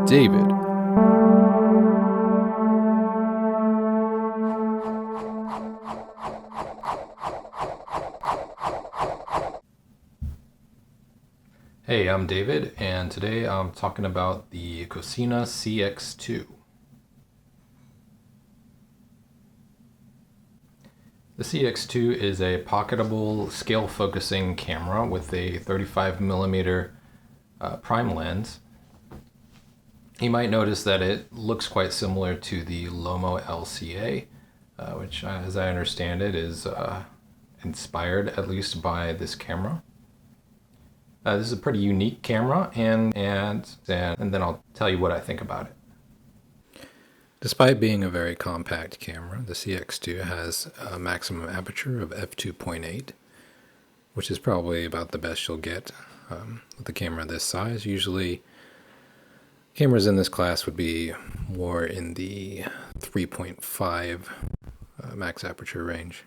David. Hey, I'm David, and today I'm talking about the Cosina CX-2. The CX-2 is a pocketable scale-focusing camera with a 35mm prime lens. You might notice that it looks quite similar to the Lomo LCA, which, as I understand it, is inspired at least by this camera. This is a pretty unique camera, and then I'll tell you what I think about it. Despite being a very compact camera, the CX-2 has a maximum aperture of f2.8, which is probably about the best you'll get with a camera this size. Usually, cameras in this class would be more in the 3.5 max aperture range.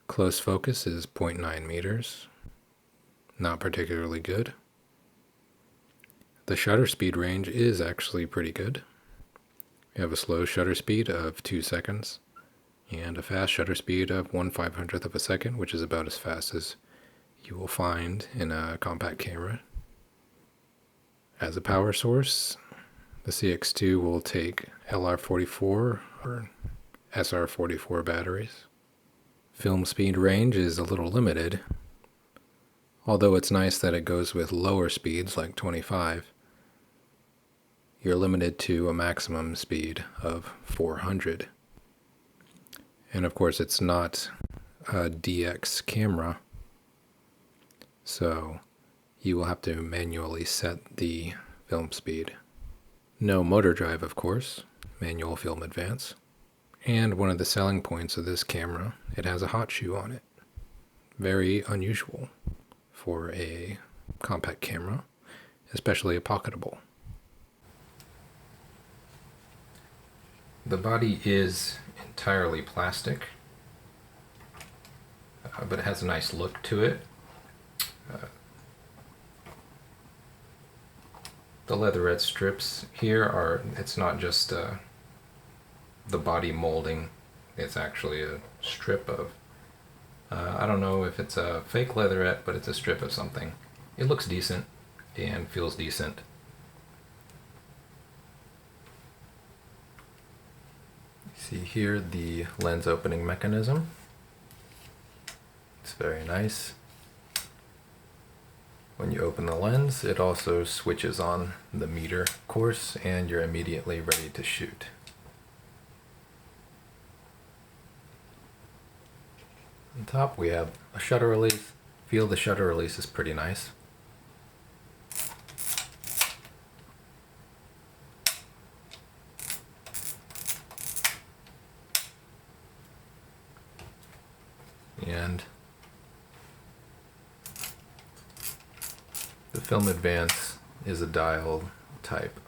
Close focus is 0.9 meters. Not particularly good. The shutter speed range is actually pretty good. You have a slow shutter speed of 2 seconds and a fast shutter speed of 1/500th of a second, which is about as fast as you will find in a compact camera. As a power source, the CX-2 will take LR44 or SR44 batteries. Film speed range is a little limited, although it's nice that it goes with lower speeds like 25. You're limited to a maximum speed of 400. And of course it's not a DX camera, so you will have to manually set the film speed. No motor drive, of course, manual film advance. And one of the selling points of this camera, it has a hot shoe on it. Very unusual for a compact camera, especially a pocketable. The body is entirely plastic, but it has a nice look to it. The leatherette strips here it's not just the body molding, it's actually a strip of I don't know if it's a fake leatherette, but it's a strip of something. It looks decent and feels decent. See here the lens opening mechanism. It's very nice. When you open the lens, it also switches on the meter course and you're immediately ready to shoot. On top we have a shutter release. Feel the shutter release is pretty nice. And the film advance is a dial type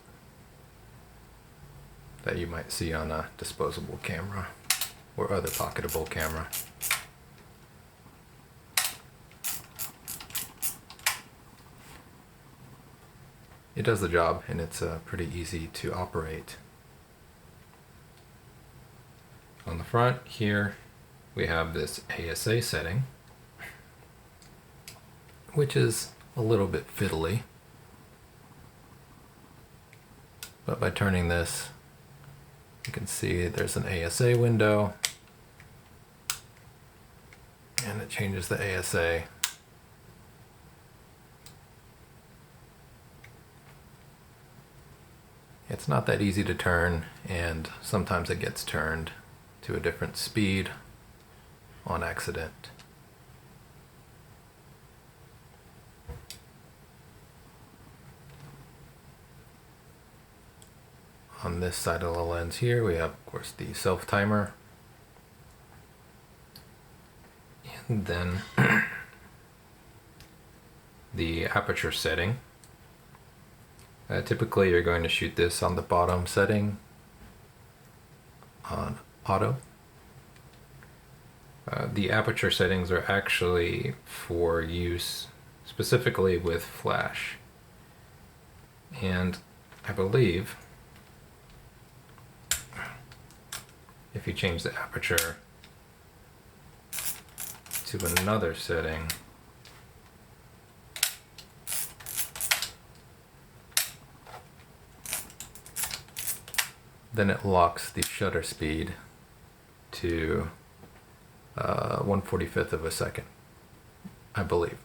that you might see on a disposable camera or other pocketable camera. It does the job, and it's pretty easy to operate. On the front here we have this ASA setting, which is a little bit fiddly, but by turning this you can see there's an ASA window and it changes the ASA. It's not that easy to turn, and sometimes it gets turned to a different speed on accident. On this side of the lens here we have, of course, the self-timer, and then the aperture setting. Typically you're going to shoot this on the bottom setting on auto. The aperture settings are actually for use specifically with flash, and I believe if you change the aperture to another setting, then it locks the shutter speed to 1/45 of a second, I believe.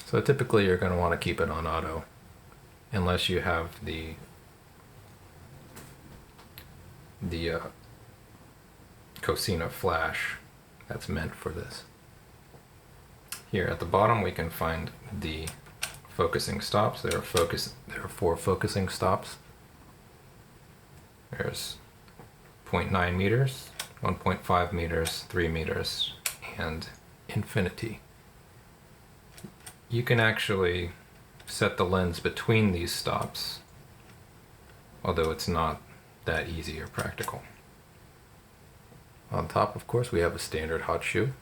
So typically you're going to want to keep it on auto unless you have the Cosina flash that's meant for this. Here at the bottom we can find the focusing stops. There are 4 focusing stops. There's 0.9 meters, 1.5 meters, 3 meters, and infinity. You can actually set the lens between these stops, although it's not that easy or practical. On top, of course, we have a standard hot shoe.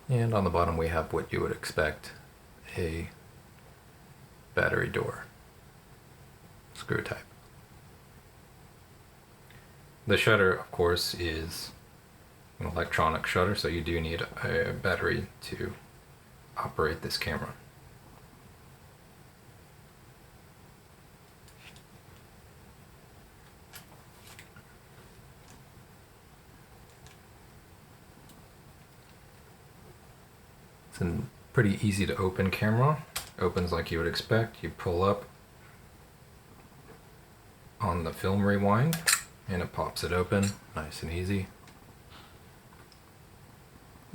And on the bottom we have what you would expect, a battery door, screw type. The shutter, of course, is an electronic shutter, so you do need a battery to operate this camera. It's a pretty easy to open camera. Opens like you would expect. You pull up on the film rewind and it pops it open, nice and easy.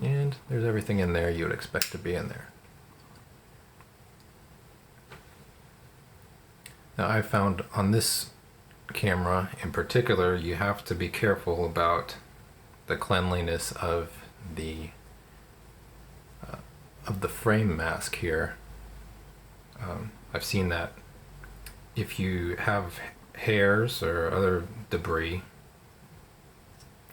And there's everything in there you would expect to be in there. Now I found on this camera in particular, you have to be careful about the cleanliness of the frame mask here. I've seen that if you have hairs or other debris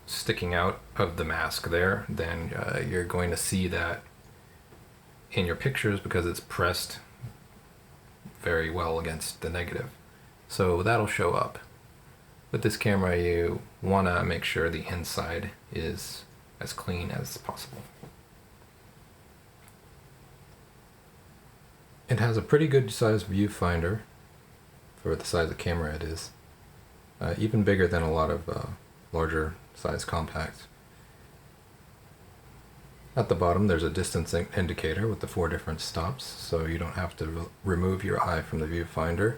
sticking out of the mask there, then you're going to see that in your pictures because it's pressed very well against the negative. So that'll show up. With this camera, you want to make sure the inside is as clean as possible. It has a pretty good sized viewfinder for the size of camera it is. Even bigger than a lot of larger size compacts. At the bottom there's a distance indicator with the 4 different stops, so you don't have to remove your eye from the viewfinder.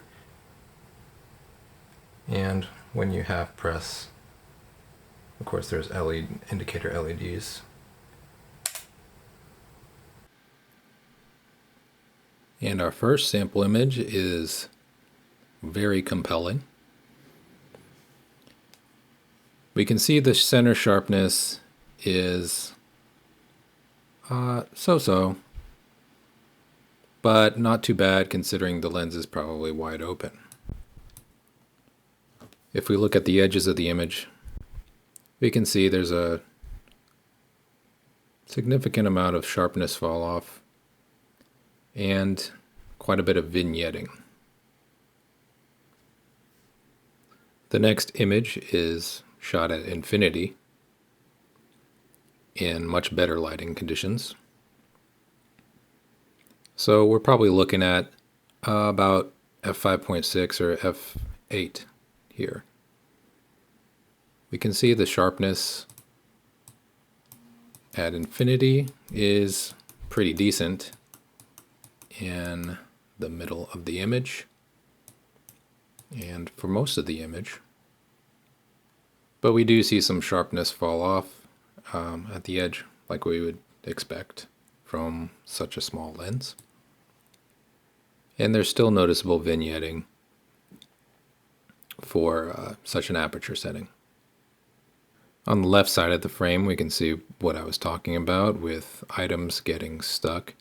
And when you have press, of course there's indicator LEDs. And our first sample image is very compelling. We can see the center sharpness is so-so, but not too bad considering the lens is probably wide open. If we look at the edges of the image, we can see there's a significant amount of sharpness fall off and quite a bit of vignetting. The next image is shot at infinity in much better lighting conditions. So we're probably looking at about f5.6 or f8 here. We can see the sharpness at infinity is pretty decent in the middle of the image and for most of the image. But we do see some sharpness fall off at the edge like we would expect from such a small lens. And there's still noticeable vignetting for such an aperture setting. On the left side of the frame we can see what I was talking about with items getting stuck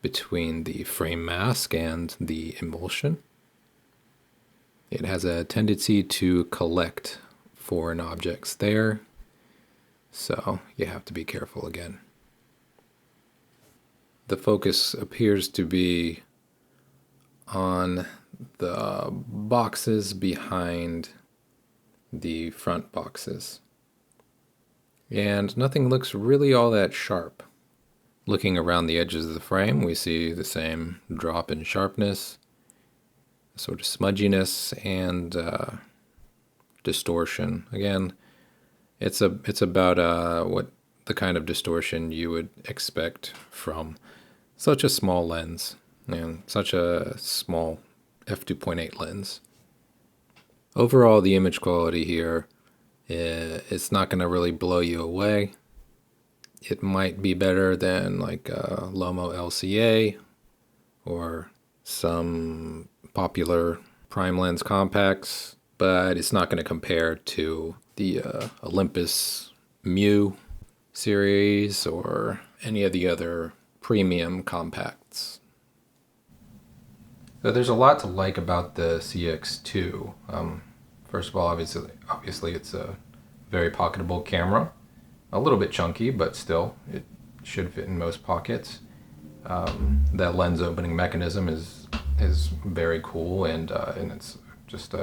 between the frame mask and the emulsion. It has a tendency to collect foreign objects there, so you have to be careful again. the focus appears to be on the boxes behind the front boxes. And nothing looks really all that sharp. Looking around the edges of the frame, we see the same drop in sharpness, sort of smudginess, and distortion. Again, it's about what the kind of distortion you would expect from such a small lens and such a small f2.8 lens. Overall, the image quality here, it's not going to really blow you away. It might be better than like Lomo LCA or some popular prime lens compacts, but it's not going to compare to the Olympus Mu series or any of the other premium compacts. So there's a lot to like about the CX-2. First of all, obviously it's a very pocketable camera. A little bit chunky, but still, it should fit in most pockets. That lens opening mechanism is very cool, and it's just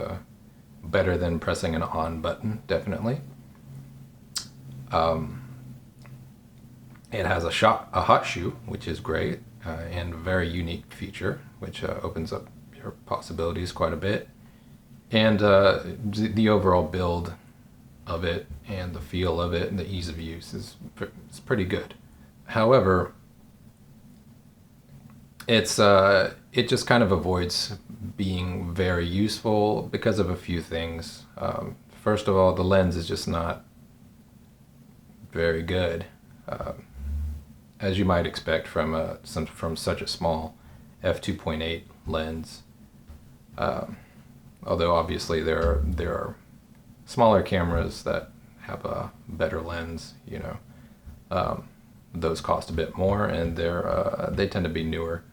better than pressing an on button, definitely. It has a hot shoe, which is great, and a very unique feature, which opens up your possibilities quite a bit. And the overall build of it and the feel of it and the ease of use is pretty good. However, it just kind of avoids being very useful because of a few things. First of all, the lens is just not very good, as you might expect from such a small f2.8 lens. Although obviously there are smaller cameras that have a better lens, those cost a bit more, and they tend to be newer.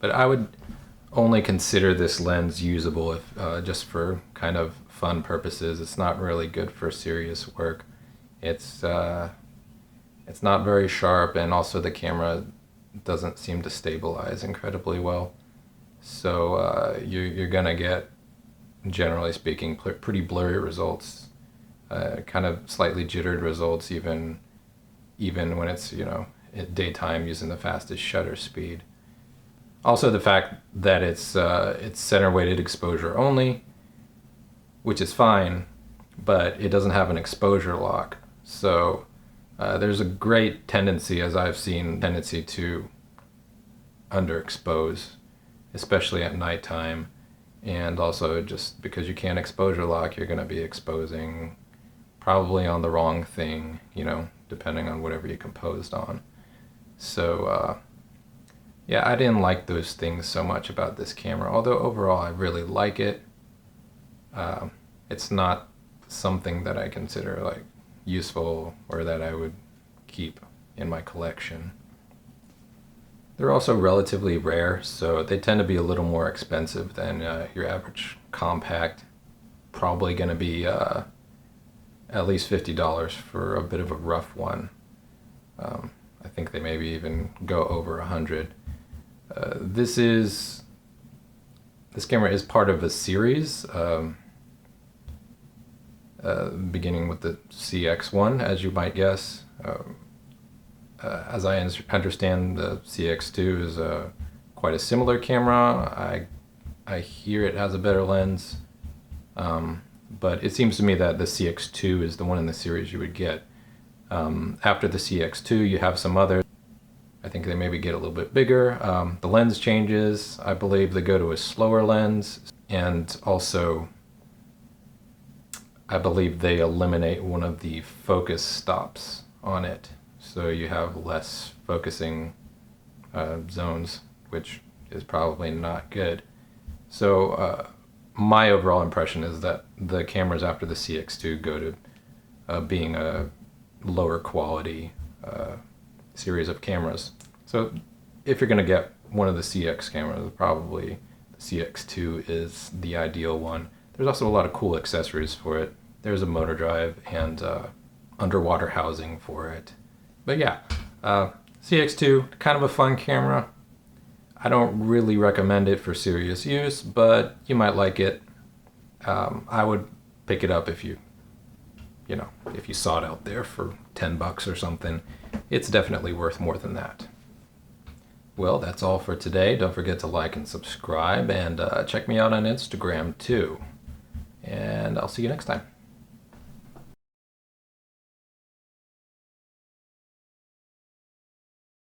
But I would only consider this lens usable if just for kind of fun purposes. It's not really good for serious work. It's not very sharp, and also the camera doesn't seem to stabilize incredibly well. So you're gonna get, generally speaking, pretty blurry results, kind of slightly jittered results, even when it's at daytime using the fastest shutter speed. Also, the fact that it's center weighted exposure only, which is fine, but it doesn't have an exposure lock. So there's a great tendency, as I've seen, to underexpose, especially at nighttime. And also, just because you can't exposure lock, you're going to be exposing probably on the wrong thing, depending on whatever you composed on. So, yeah, I didn't like those things so much about this camera, although overall I really like it. It's not something that I consider like useful or that I would keep in my collection. They're also relatively rare, so they tend to be a little more expensive than your average compact. Probably going to be at least $50 for a bit of a rough one. I think they maybe even go over $100. This camera is part of a series, beginning with the CX-1, as you might guess. As I understand, the CX-2 is quite a similar camera. I hear it has a better lens, but it seems to me that the CX-2 is the one in the series you would get. After the CX-2, you have some others. I think they maybe get a little bit bigger. The lens changes. I believe they go to a slower lens, and also I believe they eliminate one of the focus stops on it. So you have less focusing zones, which is probably not good. So my overall impression is that the cameras after the CX-2 go to being a lower quality series of cameras. So if you're going to get one of the CX cameras, probably the CX-2 is the ideal one. There's also a lot of cool accessories for it. There's a motor drive and underwater housing for it. But yeah, CX-2, kind of a fun camera. I don't really recommend it for serious use, but you might like it. I would pick it up if you saw it out there for 10 bucks or something. It's definitely worth more than that. Well, that's all for today. Don't forget to like and subscribe, and check me out on Instagram too. And I'll see you next time.